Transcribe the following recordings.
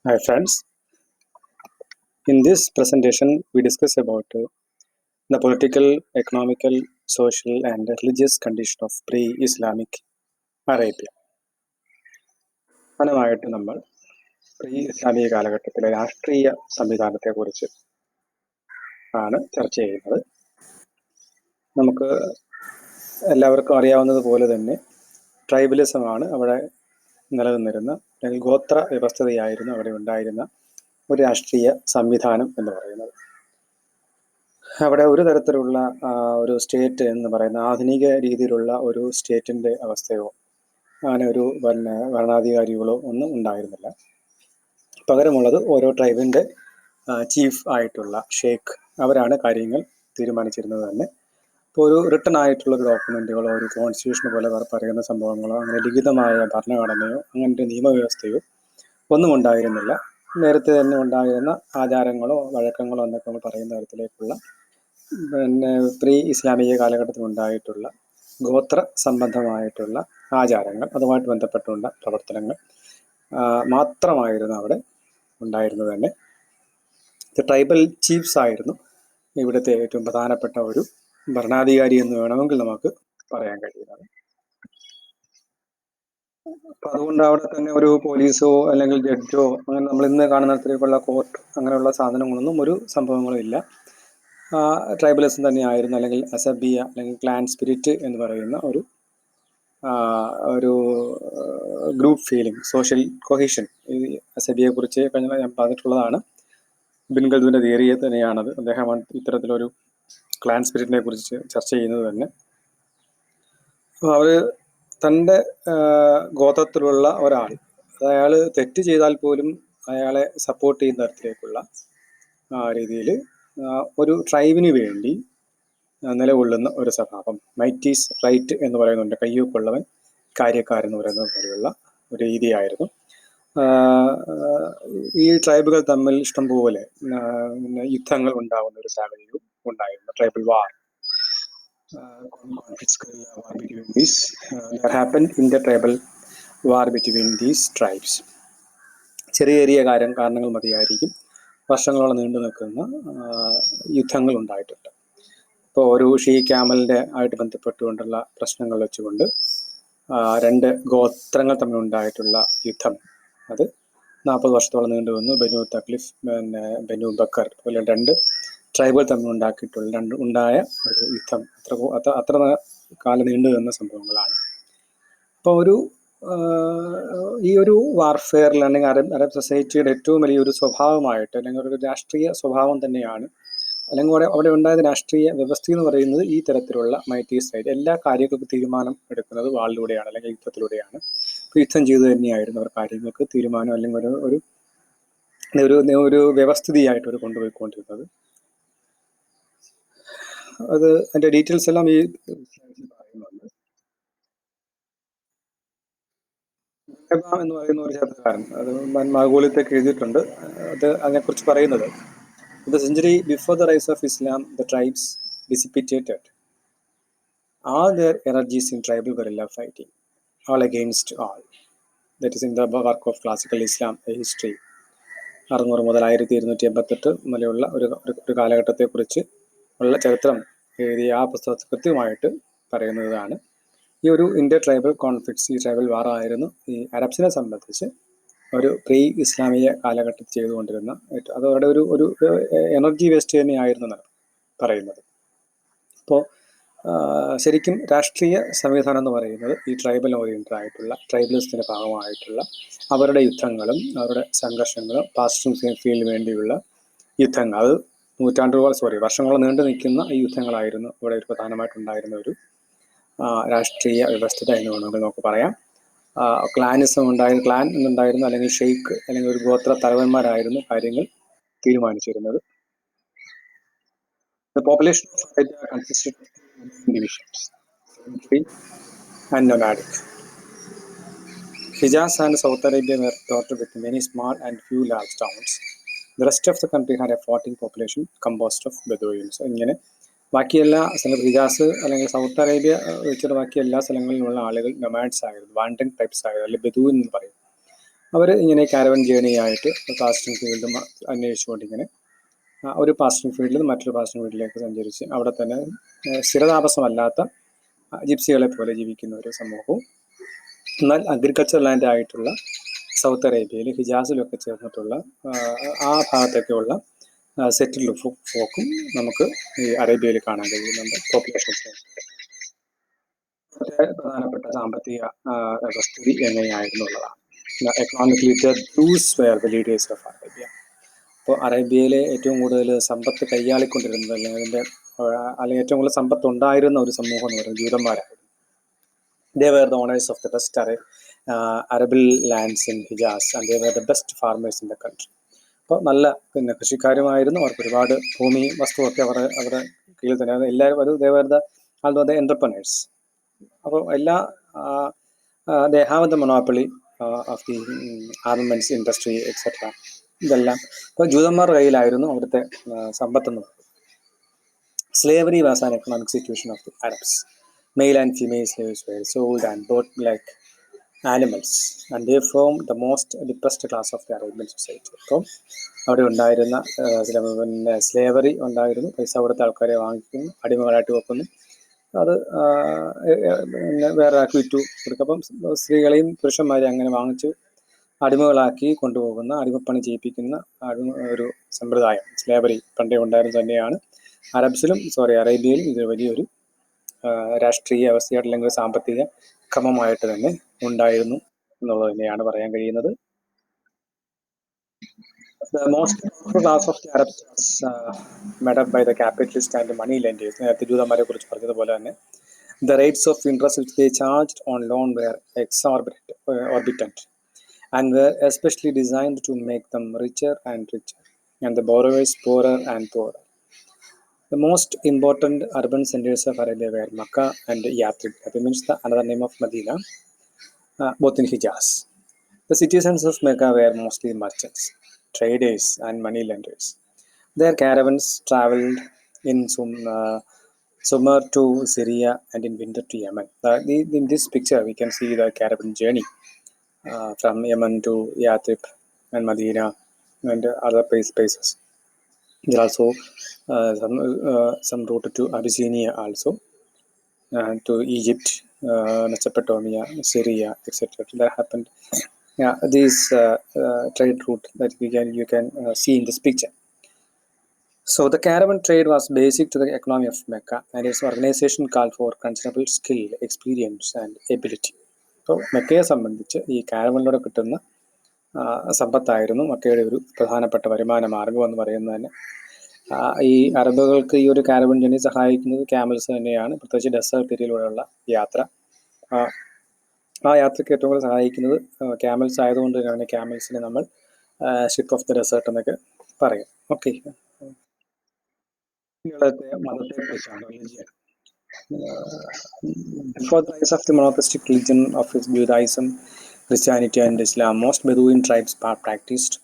Hi friends, in this presentation we discuss about the political, economical, social and religious condition of pre-Islamic Arabia. പ്രധാനമായിട്ട് നമ്മൾ pre ഇസ്ലാമിക കാലഘട്ടത്തിലെ രാഷ്ട്രീയ സംവിധാനത്തെക്കുറിച്ച് ആണ് ചർച്ച ചെയ്യുന്നത്. നമുക്ക് എല്ലാവർക്കും അറിയാവുന്നതുപോലെ തന്നെ ട്രൈബലിസമാണ് അവിടെ നിലനിന്നിരുന്ന അല്ലെങ്കിൽ ഗോത്ര വ്യവസ്ഥതയായിരുന്നു അവിടെ ഉണ്ടായിരുന്ന ഒരു രാഷ്ട്രീയ സംവിധാനം എന്ന് പറയുന്നത്. അവിടെ ഒരു തരത്തിലുള്ള ഒരു സ്റ്റേറ്റ് എന്ന് പറയുന്ന ആധുനിക രീതിയിലുള്ള ഒരു സ്റ്റേറ്റിന്റെ അവസ്ഥയോ അങ്ങനെ ഒരു ഭരണാധികാരികളോ ഒന്നും ഉണ്ടായിരുന്നില്ല. പകരമുള്ളത് ഓരോ ട്രൈബിന്റെ ചീഫ് ആയിട്ടുള്ള ഷേഖ് അവരാണ് കാര്യങ്ങൾ തീരുമാനിച്ചിരുന്നത് തന്നെ. ഇപ്പോൾ ഒരു റിട്ടൺ ആയിട്ടുള്ള ഒരു ഡോക്യുമെന്റുകളോ ഒരു കോൺസ്റ്റിറ്റ്യൂഷൻ പോലെ പറയുന്ന സംഭവങ്ങളോ അങ്ങനെ ലിഖിതമായ ഭരണഘടനയോ അങ്ങനത്തെ നിയമവ്യവസ്ഥയോ ഒന്നും ഉണ്ടായിരുന്നില്ല. നേരത്തെ തന്നെ ഉണ്ടായിരുന്ന ആചാരങ്ങളോ വഴക്കങ്ങളോ എന്നൊക്കെ നമ്മൾ പറയുന്ന തരത്തിലേക്കുള്ള പ്രീ ഇസ്ലാമിക കാലഘട്ടത്തിൽ ഉണ്ടായിട്ടുള്ള ഗോത്ര സംബന്ധമായിട്ടുള്ള ആചാരങ്ങൾ അതുമായിട്ട് ബന്ധപ്പെട്ടുള്ള പ്രവർത്തനങ്ങൾ മാത്രമായിരുന്നു അവിടെ ഉണ്ടായിരുന്നത് തന്നെ. ട്രൈബൽ ചീഫ്സ് ആയിരുന്നു ഇവിടുത്തെ ഏറ്റവും പ്രധാനപ്പെട്ട ഒരു ഭരണാധികാരി എന്ന് വേണമെങ്കിൽ നമുക്ക് പറയാൻ കഴിയുന്നത്. അപ്പൊ അതുകൊണ്ട് അവിടെ തന്നെ ഒരു പോലീസോ അല്ലെങ്കിൽ ജഡ്ജോ അങ്ങനെ നമ്മൾ ഇന്ന് കാണുന്ന തരത്തിലേക്കുള്ള കോർട്ട് അങ്ങനെയുള്ള സാധനങ്ങളൊന്നും ഒരു സംഭവങ്ങളും ഇല്ല. ട്രൈബലിസം തന്നെയായിരുന്നു, അല്ലെങ്കിൽ അസബിയ അല്ലെങ്കിൽ ക്ലാൻ സ്പിരിറ്റ് എന്ന് പറയുന്ന ഒരു ഗ്രൂപ്പ് ഫീലിംഗ്, സോഷ്യൽ കൊഹീഷൻ. ഈ അസബിയെ കുറിച്ച് കഴിഞ്ഞ ഞാൻ പറഞ്ഞിട്ടുള്ളതാണ്. ബിൻ ഖൽദുവിന്റെ തിയറിയെ തന്നെയാണത്. അദ്ദേഹമാണ് ഇത്തരത്തിലൊരു ക്ലാൻ സ്പിരിറ്റിനെ കുറിച്ച് ചർച്ച ചെയ്യുന്നത് തന്നെ. അവര് തൻ്റെ ഗോത്രത്തിലുള്ള ഒരാൾ അയാൾ തെറ്റ് ചെയ്താൽ പോലും അയാളെ സപ്പോർട്ട് ചെയ്യുന്ന തരത്തിലേക്കുള്ള രീതിയിൽ ഒരു ട്രൈബിന് വേണ്ടി നിലകൊള്ളുന്ന ഒരു സ്വഭാവം, മൈറ്റീസ് റൈറ്റ് എന്ന് പറയുന്നുണ്ട്, കയ്യൂക്കുള്ളവൻ കാര്യക്കാരെന്ന് പറയുന്നത് പോലെയുള്ള ഒരു രീതിയായിരുന്നു. ഈ ട്രൈബുകൾ തമ്മിൽ ഇഷ്ടംപോലെ യുദ്ധങ്ങൾ ഉണ്ടാകുന്ന ഒരു സാഹചര്യവും ഉണ്ടായിരുന്നു. Tribal war, Inter-tribal war between these tribes. ചെറിയ ചെറിയ കാരണങ്ങൾ മതിയായിരിക്കും വർഷങ്ങളോളം നീണ്ടു നിൽക്കുന്ന യുദ്ധങ്ങൾ ഉണ്ടായിട്ടുണ്ട്. ഇപ്പോൾ ഒരു ഷീ ക്യാമലിന്റെ ആയിട്ട് ബന്ധപ്പെട്ടുകൊണ്ടുള്ള പ്രശ്നങ്ങൾ വെച്ചുകൊണ്ട് രണ്ട് ഗോത്രങ്ങൾ തമ്മിൽ ഉണ്ടായിട്ടുള്ള യുദ്ധം അത് 40 വർഷത്തോളം നീണ്ടു വന്നു. ബനു തക്ലിഫ്, ബനു ബക്കർ പോലെ രണ്ട് ട്രൈബുകൾ തമ്മിൽ ഉണ്ടായ ഒരു യുദ്ധം അത്ര കാലം നീണ്ടു നിന്ന സംഭവങ്ങളാണ്. അപ്പോൾ ഈ ഒരു വാർഫെയറിൽ അല്ലെങ്കിൽ അറബ് സൊസൈറ്റിയുടെ ഏറ്റവും വലിയൊരു സ്വഭാവമായിട്ട് അല്ലെങ്കിൽ ഒരു രാഷ്ട്രീയ സ്വഭാവം തന്നെയാണ്, അല്ലെങ്കിൽ അവിടെ ഉണ്ടായ രാഷ്ട്രീയ വ്യവസ്ഥ എന്ന് പറയുന്നത് ഈ തരത്തിലുള്ള മൈറ്റീസ് റൈറ്റ്. എല്ലാ കാര്യങ്ങൾക്കും തീരുമാനം എടുക്കുന്നത് വാളിലൂടെയാണ് അല്ലെങ്കിൽ യുദ്ധത്തിലൂടെയാണ്. യുദ്ധം ചെയ്തു തന്നെയായിരുന്നു അവർ കാര്യങ്ങൾക്ക് തീരുമാനം അല്ലെങ്കിൽ ഒരു വ്യവസ്ഥിതിയായിട്ട് അവർ കൊണ്ടുപോയിക്കൊണ്ടിരുന്നത്. അത് അതിന്റെ ഡീറ്റെയിൽസ് എല്ലാം ഈ പറയുന്നുണ്ട്. എന്ന് പറയുന്ന ഒരു ചരിത്രകാരൻ അത് മംഗോളിയത്തൊക്കെ എഴുതിയിട്ടുണ്ട്. അത് അതിനെക്കുറിച്ച് പറയുന്നത്, the century before the rise of Islam, the tribes dissipated all their energies in tribal guerrilla fighting, all against all. That is in the work of classical Islam, a history. 600 മുതൽ 1288 വരെയുള്ള ഒരു കാലഘട്ടത്തെക്കുറിച്ച് ഉള്ള ചരിത്രം എഴുതിയ ആ പുസ്തകത്തിൽ കൃത്യമായിട്ട് പറയുന്നതാണ് ഈ ഒരു ഇന്റർ ട്രൈബൽ കോൺഫ്ലിക്ട്സ്. ഈ ട്രൈബൽ വാർ ആയിരുന്നു ഈ അറബ്സിനെ സംബന്ധിച്ച് ഒരു പ്രീ ഇസ്ലാമിക കാലഘട്ടത്തിൽ ചെയ്തുകൊണ്ടിരുന്ന അത് അവരുടെ ഒരു എനർജി വേസ്റ്റ് തന്നെയായിരുന്നു എന്നാണ് പറയുന്നത്. അപ്പോൾ ശരിക്കും രാഷ്ട്രീയ സംവിധാനം എന്ന് പറയുന്നത് ഈ ട്രൈബൽ ഓറിയന്റഡ് ആയിട്ടുള്ള ട്രൈബലിസത്തിന്റെ ഭാഗമായിട്ടുള്ള അവരുടെ യുദ്ധങ്ങളും അവരുടെ സംഘർഷങ്ങളും പാസ്റ്റിംഗ് ഫീൽഡിന് വേണ്ടിയുള്ള യുദ്ധങ്ങൾ, അത് വർഷങ്ങളോളം നീണ്ടു നിൽക്കുന്ന ഈ യുദ്ധങ്ങളായിരുന്നു ഇവിടെ ഒരു പ്രധാനമായിട്ടുണ്ടായിരുന്ന ഒരു രാഷ്ട്രീയ വ്യവസ്ഥത എന്ന് വേണമെങ്കിൽ നമുക്ക് പറയാം. ക്ലാനിസം ഉണ്ടായിരുന്നു, ക്ലാൻ എന്നുണ്ടായിരുന്നു, അല്ലെങ്കിൽ ഷെയ്ഖ് അല്ലെങ്കിൽ ഒരു ഗോത്ര തലവന്മാരായിരുന്നു കാര്യങ്ങൾ തീരുമാനിച്ചിരുന്നത്. The population of Arabia consisted of divisions, sedentary and nomadic. Hijaz and South Arabia were dotted with many small and few large towns. The rest of the country had a floating population composed of Bedouins. ഇങ്ങനെ ബാക്കിയെല്ലാ സ്ഥലം, ഹിജാസ് അല്ലെങ്കിൽ south Arabia വെച്ചിട്ട് ബാക്കി എല്ലാ സ്ഥലങ്ങളിലുള്ള ആളുകൾ nomads ആയിരുന്നു, വാണ്ടൻ ടൈപ്സ് ആയിരുന്നു, അല്ലെങ്കിൽ ബെദൂൻ എന്ന് പറയും. അവർ ഇങ്ങനെ കാരവൻ ജേണി ആയിട്ട് പാസ്റ്റിംഗ് ഫീൽഡും അന്വേഷിച്ചുകൊണ്ടിങ്ങനെ ഒരു പാസ്റ്റിംഗ് ഫീൽഡിൽ നിന്ന് മറ്റൊരു പാസ്റ്റിംഗ് ഫീൽഡിലേക്ക് സഞ്ചരിച്ച് അവിടെ തന്നെ സ്ഥിരതാമസമല്ലാത്ത ജിപ്സികളെ പോലെ ജീവിക്കുന്ന ഒരു സമൂഹവും, എന്നാൽ അഗ്രികൾച്ചർ ലാൻഡ് ആയിട്ടുള്ള സൗത്ത് അറേബ്യയിൽ ഹിജാസിലൊക്കെ ചേർന്നിട്ടുള്ള ആ ഭാഗത്തൊക്കെയുള്ള സെറ്റിൽഡ് ഫോക്കും നമുക്ക് ഈ അറേബ്യയിൽ കാണാൻ കഴിയുന്നുണ്ട്. പോപ്പുലേഷൻ പ്രധാനപ്പെട്ട സാമ്പത്തിക വ്യവസ്ഥിതി എങ്ങനെയായിരുന്നു ഉള്ളതാണ്. Economically the Jews were the leaders of Arabia. അപ്പോൾ അറേബ്യയിലെ ഏറ്റവും കൂടുതൽ സമ്പത്ത് കൈയാളിക്കൊണ്ടിരുന്നത് അല്ലെങ്കിൽ ഏറ്റവും കൂടുതൽ സമ്പത്ത് ഉണ്ടായിരുന്ന ഒരു സമൂഹം എന്ന് പറയുന്നത് ജൂതന്മാരായിരുന്നു. They were the owners of the best arable lands in Hijaz, and they were the best farmers in the country. അപ്പോൾ നല്ല കൃഷിക്കാരുമായിരുന്നു. അവർക്ക് ഒരുപാട് ഭൂമി വസ്തുവൊക്കെ അവരുടെ കീഴിൽ തന്നെ എല്ലാവരും they were the entrepreneurs. അപ്പോൾ they have the monopoly of the armaments industry etc. ഇതെല്ലാം ഇപ്പോൾ ജൂതന്മാരുടെ കയ്യിലായിരുന്നു അവിടുത്തെ സമ്പത്തെന്ന് പറയുന്നത്. Slavery was an economic situation of the Arabs. Male and female slaves were sold and bought like animals, and they formed the most depressed class of the Arabian society. അപ്പോൾ അവിടെ ഉണ്ടായിരുന്ന slavery ഉണ്ടായിരുന്നു. പൈസ കൊടുത്ത ആൾക്കാരെ വാങ്ങിക്കുന്നു, അടിമകളായിട്ട് വെക്കുന്നു, അത് വേറെ ആക്കി വിറ്റു കൊടുക്കും. അപ്പം സ്ത്രീകളെയും പുരുഷന്മാരെയും അങ്ങനെ വാങ്ങിച്ച് അടിമകളാക്കി കൊണ്ടുപോകുന്ന, അടിമപ്പണി ചെയ്യിപ്പിക്കുന്ന ഒരു സമ്പ്രദായം സ്ലേവറി പണ്ടേ ഉണ്ടായിരുന്നത് തന്നെയാണ്. അറേബ്യയിലും ഇത് വലിയൊരു രാഷ്ട്രീയ വ്യവസ്ഥയായിട്ട് അല്ലെങ്കിൽ സാമ്പത്തിക ക്രമമായിട്ട് തന്നെ ഉണ്ടായിരുന്നു എന്നുള്ളത് തന്നെയാണ് പറയാൻ കഴിയുന്നത്. The most powerful class of the Arabs was made up by the capitalists and the money lenders. നേരത്തെ ജൂതന്മാരെ കുറിച്ച് പറഞ്ഞതുപോലെ തന്നെ the rates of interest which they charged on loan were exorbitant and were especially designed to make them richer and richer and the borrowers poorer and poorer. The most important urban centers of Arabia were Makkah and Yathrib. That means the another name of Medina, both in Hijaz. The citizens of Mecca were mostly merchants, traders, and money lenders. Their caravans traveled in summer to Syria and in winter to Yemen. In this picture, we can see the caravan journey from Yemen to Yathrib and Medina and other places. There are also some route to Abyssinia also, to Egypt, Mesopotamia, Syria, etc. That happened. Yeah, this trade route that you can see in this picture. So the caravan trade was basic to the economy of Mecca, and its organization called for considerable skill, experience, and ability. So മെക്കയെ സംബന്ധിച്ച് ഈ കാരവനിലൂടെ കിട്ടുന്ന സമ്പത്തായിരുന്നു മക്കയുടെ ഒരു പ്രധാനപ്പെട്ട വരുമാന മാർഗം എന്ന് പറയുന്നത് തന്നെ. ഈ അറബുകൾക്ക് ഈ ഒരു കാരവൻ ജേണി സഹായിക്കുന്നത് ക്യാമൽസ് തന്നെയാണ്. പ്രത്യേകിച്ച് ഡെസേർട്ട് ഏരിയയിലൂടെയുള്ള യാത്ര, ആ യാത്രയ്ക്ക് ഏറ്റവും കൂടുതൽ സഹായിക്കുന്നത് ക്യാമൽസ് ആയതുകൊണ്ട് തന്നെയാണ് ക്യാമൽസിനെ നമ്മൾ ഷിപ്പ് ഓഫ് ദ ഡെസേർട്ട് എന്നൊക്കെ പറയും. ഓക്കെ, മതത്തെ കുറിച്ചാണ് religion. Before the rise of the monotheistic religion of Judaism, Christianity, and Islam, most Bedouin tribes practiced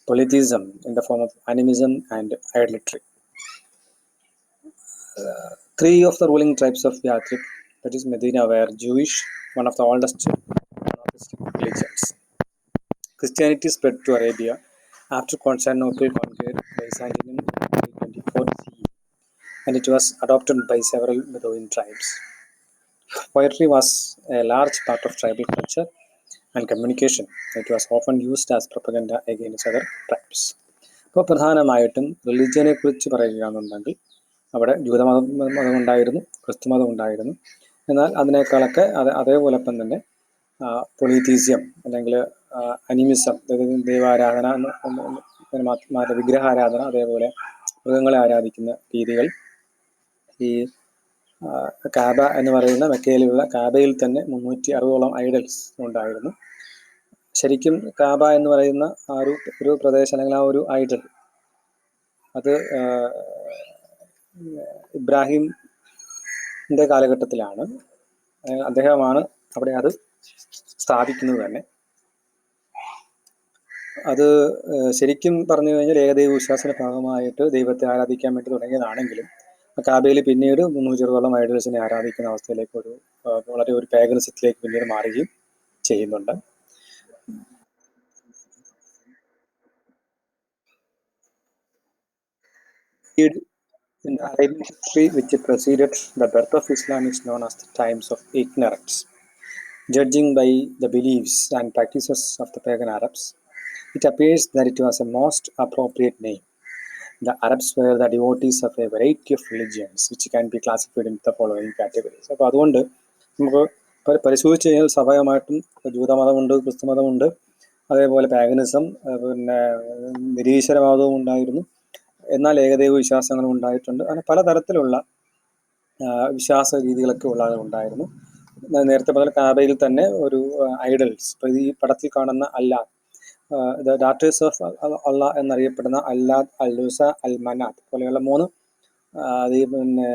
polytheism in the form of animism and idolatry. Three of the ruling tribes of Yathrib, that is Medina, were Jewish, one of the oldest monotheistic religions. Christianity spread to Arabia after Constantinople conquered Byzantium in 324 CE, and it was adopted by several Bedouin tribes. Poetry was a large part of tribal culture and communication. It was often used as propaganda against other tribes. അപ്പോൾ പ്രധാനമായിട്ടും റിലിജിയനെ കുറിച്ച് പറയുകയാണെന്നുണ്ടെങ്കിൽ അവിടെ ജൂതമതം ഉണ്ടായിരുന്നു, ക്രിസ്തുമതം ഉണ്ടായിരുന്നു. എന്നാൽ അതിനേക്കാളൊക്കെ അതേപോലൊപ്പം തന്നെ പൊളിതീസിയം അല്ലെങ്കിൽ അനിമിസം, അതായത് ദൈവാരാധന, വിഗ്രഹാരാധന, അതേപോലെ മൃഗങ്ങളെ ആരാധിക്കുന്ന രീതികൾ. ഈ കാബ എന്ന് പറയുന്ന മെക്കയിലുള്ള കാബയിൽ തന്നെ 360ഓളം ഐഡൽസ് ഉണ്ടായിരുന്നു. ശരിക്കും കാബ എന്ന് പറയുന്ന ആ ഒരു പ്രദേശം അല്ലെങ്കിൽ ആ ഒരു ഐഡൽ അത് ഇബ്രാഹിമിൻ്റെ കാലഘട്ടത്തിലാണ്. അദ്ദേഹമാണ് അവിടെ അത് സ്ഥാപിക്കുന്നത് തന്നെ. അത് ശരിക്കും പറഞ്ഞു കഴിഞ്ഞാൽ ഏകദൈവ വിശ്വാസത്തിന്റെ ഭാഗമായിട്ട് ദൈവത്തെ ആരാധിക്കാൻ വേണ്ടി തുടങ്ങിയതാണെങ്കിലും കാബയിൽ പിന്നീട് 360ഓളം ഐഡൽസിനെ ആരാധിക്കുന്ന അവസ്ഥയിലേക്ക് വളരെ ഒരു പാഗനിസത്തിലേക്ക് പിന്നീട് മാറുകയും ചെയ്യുന്നുണ്ട്. In the Arabian history which preceded the birth of Islam is known as the times of ignorance. Judging by the beliefs and practices of the pagan Arabs, it appears that it was a most appropriate name. The Arabs were the devotees of a variety of religions which can be classified into the following categories. അപ്പോൾ അതുകൊണ്ട് നമുക്ക് പരിശോധിച്ച് കഴിഞ്ഞാൽ സ്വാഭാവികമായിട്ടും ജൂതമതമുണ്ട്, ക്രിസ്തുമതമുണ്ട്, അതേപോലെ paganism, പിന്നെ നിരീശ്വരവാദവും ഉണ്ടായിരുന്നു. എന്നാൽ ഏകദൈവ വിശ്വാസങ്ങളും ഉണ്ടായിട്ടുണ്ട്. അങ്ങനെ പലതരത്തിലുള്ള വിശ്വാസ രീതികളൊക്കെ ഉള്ള ഉണ്ടായിരുന്നു. നേരത്തെ പറഞ്ഞ കാബയിൽ തന്നെ ഒരു ഐഡൽസ്, ഇപ്പോൾ ഈ പടത്തിൽ കാണുന്ന അല്ലാഹ്, ദ ഡാറ്റേഴ്സ് ഓഫ് അള്ളാഹ് എന്നറിയപ്പെടുന്ന അല്ലാദ്, അൽ-ഉസ, അൽ-മനാത്ത് പോലെയുള്ള 3 പിന്നെ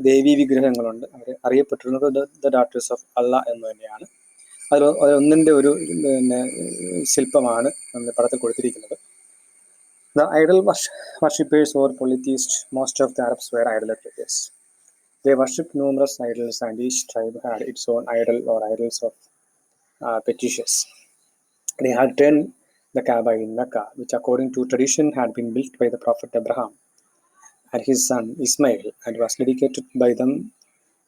ദേവീ വിഗ്രഹങ്ങളുണ്ട്. അവർ അറിയപ്പെട്ടിരുന്നത് ദ ഡാറ്റേഴ്സ് ഓഫ് അള്ളാഹ് എന്ന് തന്നെയാണ്. അതിൽ ഒന്നിൻ്റെ ഒരു പിന്നെ ശില്പമാണ് നമ്മൾ പടത്തിൽ കൊടുത്തിരിക്കുന്നത്. The idol worshippers or polytheists, most of the Arabs were idolaters. They worshipped numerous idols, and each tribe had its own idol or idols of petitions. They had turned the Kaaba in Mecca, which according to tradition had been built by the Prophet Abraham and his son Ismail, and was dedicated by them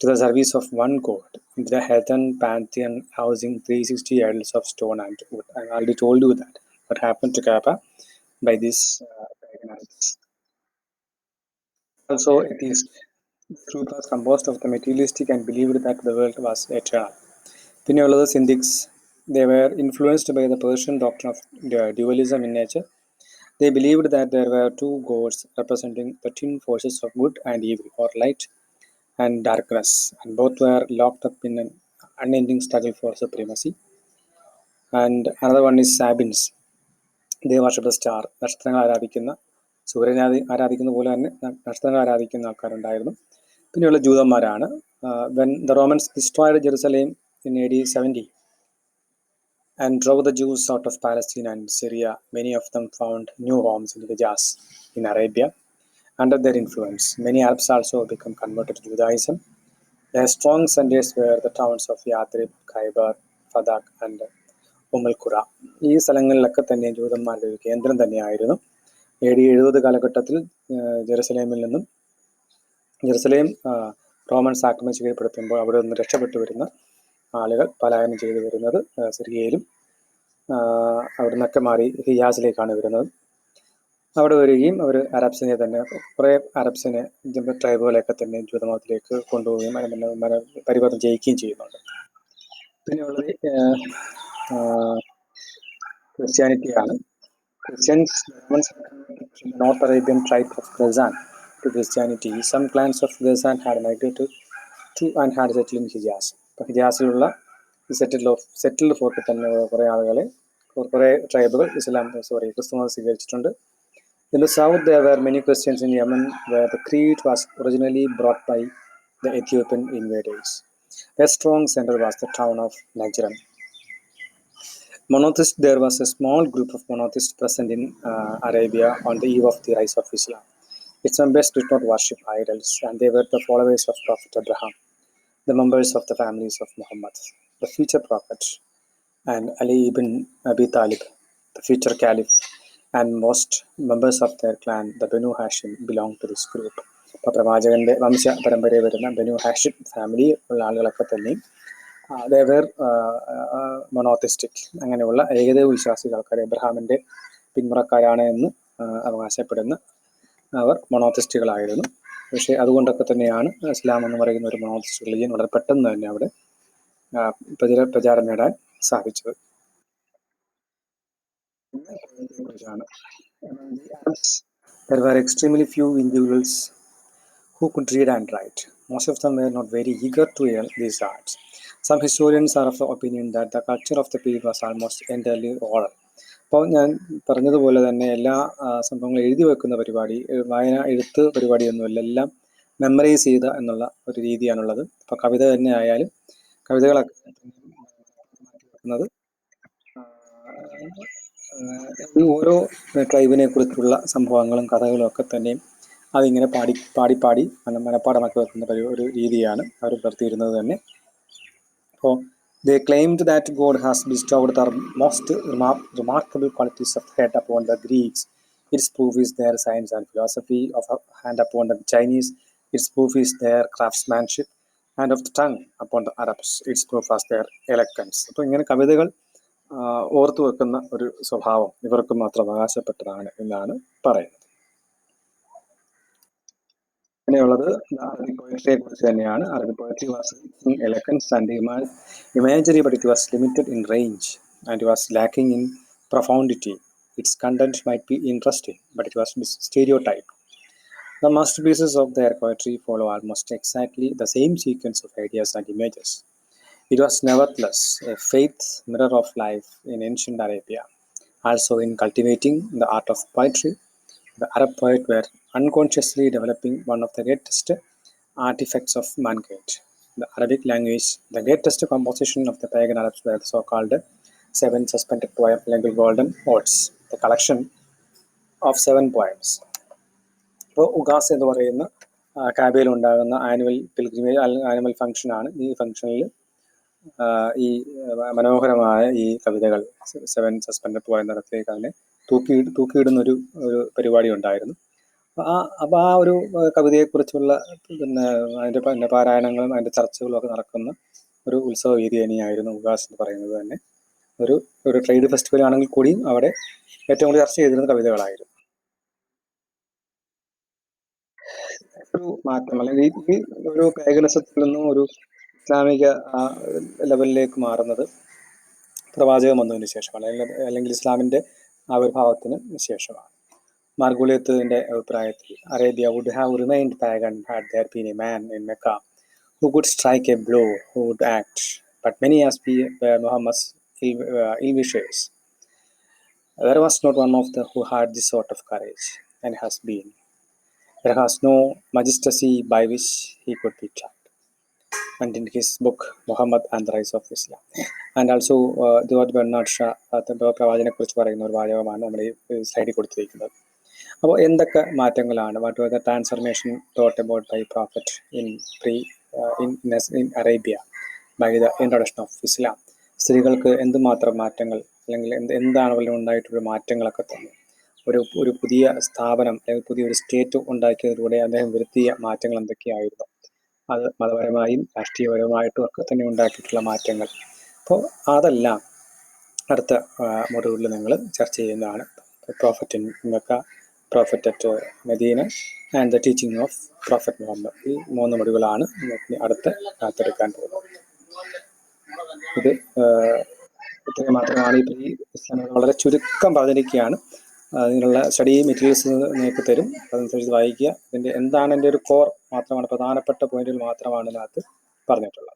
to the service of one god, the heathen pantheon housing 360 idols of stone and wood. I already told you that what happened to Kaaba by this pagan idols. Also, atheist. The truth was composed of the materialistic and believed that the world was eternal. പിന്നെയുള്ളത് സിന്ധിക്സ്. They were influenced by the Persian doctrine of dualism in nature. They believed that there were 2 gods representing the twin forces of good and evil, or light and darkness, and both were locked up in an unending struggle for supremacy. And another one is Sabines. They worship the star. നക്ഷത്രങ്ങൾ ആരാധിക്കുന്ന, സൂര്യനെ ആരാധിക്കുന്ന പോലെ തന്നെ നക്ഷത്രങ്ങൾ ആരാധിക്കുന്ന ആൾക്കാരുണ്ടായിരുന്നു. പിന്നെയുള്ള ജൂതന്മാരാണ്. When the Romans destroyed Jerusalem in AD 70 and drove the Jews out of Palestine and Syria, many of them found new homes in Hijaz in Arabia under their influence. Many Arabs also became converted to Judaism. Their strong centers were the towns of Yathrib, Khaybar, Fadak and ഉമ്മൽഖുറ. ഈ സ്ഥലങ്ങളിലൊക്കെ തന്നെ ജൂതന്മാരുടെ ഒരു കേന്ദ്രം തന്നെയായിരുന്നു. AD 70 കാലഘട്ടത്തിൽ ജെറുസലേമിൽ നിന്നും ജെറുസലേം റോമൻസ് ആക്രമിച്ച് കീഴ്പ്പെടുത്തുമ്പോൾ അവിടെ നിന്ന് രക്ഷപ്പെട്ടു വരുന്ന ആളുകൾ പലായനം ചെയ്തു വരുന്നത് സിറിയയിലും അവിടെ നിന്നൊക്കെ മാറി ഹിജാസിലേക്കാണ് വരുന്നത്. അവിടെ വരികയും അവർ അറബ്സിനെ തന്നെ, കുറേ അറബ്സിനെ, ട്രൈബുകളെയൊക്കെ തന്നെ ജൂതമതത്തിലേക്ക് കൊണ്ടുപോവുകയും പരിവർത്തനം ചെയ്യിക്കുകയും ചെയ്യുന്നുണ്ട്. പിന്നെയുള്ളത് ക്രിസ്ത്യാനിറ്റിയാണ്. Christians, North Arabian tribe of Ghazan to Christianity. Some clans of Ghazan had migrated to and had settled in Hijaz. ഇപ്പോൾ ഹിജാസിലുള്ള സെറ്റിൽഡ് ഫോർട്ടിൽ തന്നെ കുറേ ആളുകളെ, കുറേ ട്രൈബുകൾ ക്രിസ്തുമതം സ്വീകരിച്ചിട്ടുണ്ട്. In the south, there were many Christians in Yemen, where the creed was originally brought by the Ethiopian invaders. Their strong center was the town of Najran. Monotheists. There was a small group of monotheists present in Arabia on the eve of the rise of Islam. Its members did not worship idols, and they were the followers of Prophet Abraham, the members of the families of Muhammad, the future prophet, and Ali ibn Abi Talib, the future caliph, and most members of their clan, the Banu Hashim, belonged to this group. അപ്പോൾ പ്രവാചകന്റെ വംശ പരമ്പരയിൽ വരുന്ന ബനു Hashim family ഉള്ള ആളുകളൊക്കെ തന്നെയും ദേവർ മൊണോത്തിസ്റ്റിക്, അങ്ങനെയുള്ള ഏകദൈവ വിശ്വാസികൾ ആൾക്കാർ, എബ്രഹാമിൻ്റെ പിന്മുറക്കാരാണ് എന്ന് അവകാശപ്പെടുന്ന അവർ മൊണോത്തിസ്റ്റുകളായിരുന്നു. പക്ഷേ അതുകൊണ്ടൊക്കെ തന്നെയാണ് ഇസ്ലാം എന്ന് പറയുന്ന ഒരു മൊണോത്തിസ്റ്റ് റിലിജിയൻ വളരെ പെട്ടെന്ന് തന്നെ അവിടെ പ്രചാരം നേടാൻ സാധിച്ചത്. There were extremely few individuals who could read and write. Most of them were not very eager to learn these arts. Some historians are of the opinion that the culture of the period was almost entirely oral. അപ്പോൾ ഞാൻ പറഞ്ഞതുപോലെ തന്നെ എല്ലാ സംഭവങ്ങളും എഴുതി വെക്കുന്ന പരിപാടി, എഴുത്ത് പരിപാടിയൊന്നുമില്ല, എല്ലാം മെമ്മറൈസ് ചെയ്യുക എന്നുള്ള ഒരു രീതിയാണുള്ളത്. ഇപ്പോൾ കവിത തന്നെ ആയാലും കവിതകളൊക്കെ ഓരോ ട്രൈബിനെ കുറിച്ചുള്ള സംഭവങ്ങളും കഥകളും ഒക്കെ തന്നെയും അതിങ്ങനെ പാടി മനപ്പാടമാക്കി വെക്കുന്ന ഒരു രീതിയാണ് അവർ പുലർത്തിയിരുന്നത് തന്നെ. അപ്പോൾ they claimed that God has bestowed the most remarkable qualities of head upon the Greeks its proof is their science and philosophy of and upon the Chinese, its proof is their craftsmanship, and of the tongue upon the Arabs, its proof as their eloquence. അപ്പോൾ ഇങ്ങനെ കവിതകൾ ഓർത്തു വെക്കുന്ന ഒരു സ്വഭാവം ഇവർക്ക് മാത്രം അവകാശപ്പെട്ടതാണ് എന്നാണ് പറയുന്നത്. പിന്നെയുള്ളത് അറബിക് പോയട്രിയെ കുറിച്ച് തന്നെയാണ്. Arabic poetry was elegance and imagery, but it was limited in range and it was lacking in profundity. Its content might be interesting, but it was stereotyped. The masterpieces of their poetry follow almost exactly the same sequence of ideas and images. It was nevertheless a faith mirror of life in ancient Arabia. Also, in cultivating the art of poetry, the Arab poets were unconsciously developing one of the greatest artifacts of mankind, the Arabic language. The greatest composition of the pagan Arabs were the so-called 7 suspended poems, like Golden Odes, the collection of 7 poems. ഇപ്പോൾ ഉഗാസ് എന്ന് പറയുന്ന കാബയിൽ ഉണ്ടാകുന്ന annual pilgrimage annual ഫംഗ്ഷനാണ്. ഈ ഫംഗ്ഷനിൽ ഈ മനോഹരമായ ഈ കവിതകൾ 7 സസ്പെൻഡ് പോയം നടത്തിലേക്ക് അതിനെ തൂക്കിയിടുന്ന ഒരു പരിപാടി ഉണ്ടായിരുന്നു. അപ്പോൾ ആ ഒരു കവിതയെക്കുറിച്ചുള്ള അതിൻ്റെ പാരായണങ്ങളും അതിൻ്റെ ചർച്ചകളും ഒക്കെ നടക്കുന്ന ഒരു ഉത്സവ വേദി തന്നെയായിരുന്നു ഉഗാസ് എന്ന് പറയുന്നത്. തന്നെ ഒരു ട്രേഡ് ഫെസ്റ്റിവൽ ആണെങ്കിൽ കൂടിയും അവിടെ ഏറ്റവും കൂടുതൽ ചർച്ച ചെയ്തിരുന്ന കവിതകളായിരുന്നു. ഒരു മാറ്റം അല്ലെങ്കിൽ ഈ ഒരു പേഗനിസത്തിൽ നിന്നും ഒരു ഇസ്ലാമിക ലെവലിലേക്ക് മാറുന്നത് പ്രവാചകം വന്നതിന് ശേഷമാണ്, അല്ലെങ്കിൽ ഇസ്ലാമിൻ്റെ ആവിർഭാവത്തിന് ശേഷമാണ്. മാർഗുലിയത്തിൻ്റെ അഭിപ്രായത്തിൽ Arabia would have remained pagan had there been a man in Mecca who could strike a blow, who would act, but many as were Muhammad's ill-wishers. There was not one of them who had this sort of courage, and has been. There was no magistracy by which he could be tried. And in his book Muhammad and the Rise of Islam, and also George Bernard Shaw പ്രവാചകനെ കുറിച്ച് പറയുന്ന ഒരു വാചകമാണ് നമ്മുടെ ഈ സ്ലൈഡിൽ കൊടുത്തിരിക്കുന്നത്. അപ്പോൾ എന്തൊക്കെ മാറ്റങ്ങളാണ്, what was the transformation taught about by prophet in Arabia by the introduction of Islam? സ്ത്രീകൾക്ക് എന്തുമാത്രം മാറ്റങ്ങൾ, അല്ലെങ്കിൽ എന്താണ് അവരിൽ ഉണ്ടായിട്ടുള്ള മാറ്റങ്ങളൊക്കെ തന്നെ ഒരു പുതിയ സ്ഥാപനം അല്ലെങ്കിൽ പുതിയൊരു സ്റ്റേറ്റ് ഉണ്ടാക്കിയതിലൂടെ അദ്ദേഹം വരുത്തിയ മാറ്റങ്ങൾ എന്തൊക്കെയായിരുന്നു? അത് മതപരമായും രാഷ്ട്രീയപരമായിട്ടും ഒക്കെ തന്നെ ഉണ്ടാക്കിയിട്ടുള്ള മാറ്റങ്ങൾ. അപ്പോൾ അതെല്ലാം അടുത്ത മൊഡ്യൂളിൽ നിങ്ങൾ ചർച്ച ചെയ്യുന്നതാണ്. Prophet in Mecca, prophet at Medina and the teaching of prophet Muhammad. ഈ 3 മൊഡ്യൂളാണ് അടുത്ത കാത്തെടുക്കാൻ പോകുന്നത്. ഇത് ഇത്രയും മാത്രമാണ്. ഈ ഇസ്ലാമിക വളരെ ചുരുക്കം പറഞ്ഞിരിക്കുകയാണ്. അതിനുള്ള സ്റ്റഡി മെറ്റീരിയൽസ് നിങ്ങൾക്ക് തരും, അതനുസരിച്ച് വായിക്കുക. ഇതിൻ്റെ എന്താണ് എൻ്റെ ഒരു കോർ മാത്രമാണ്, പ്രധാനപ്പെട്ട പോയിന്റുകൾ മാത്രമാണ് ഇതിനകത്ത് പറഞ്ഞിട്ടുള്ളത്.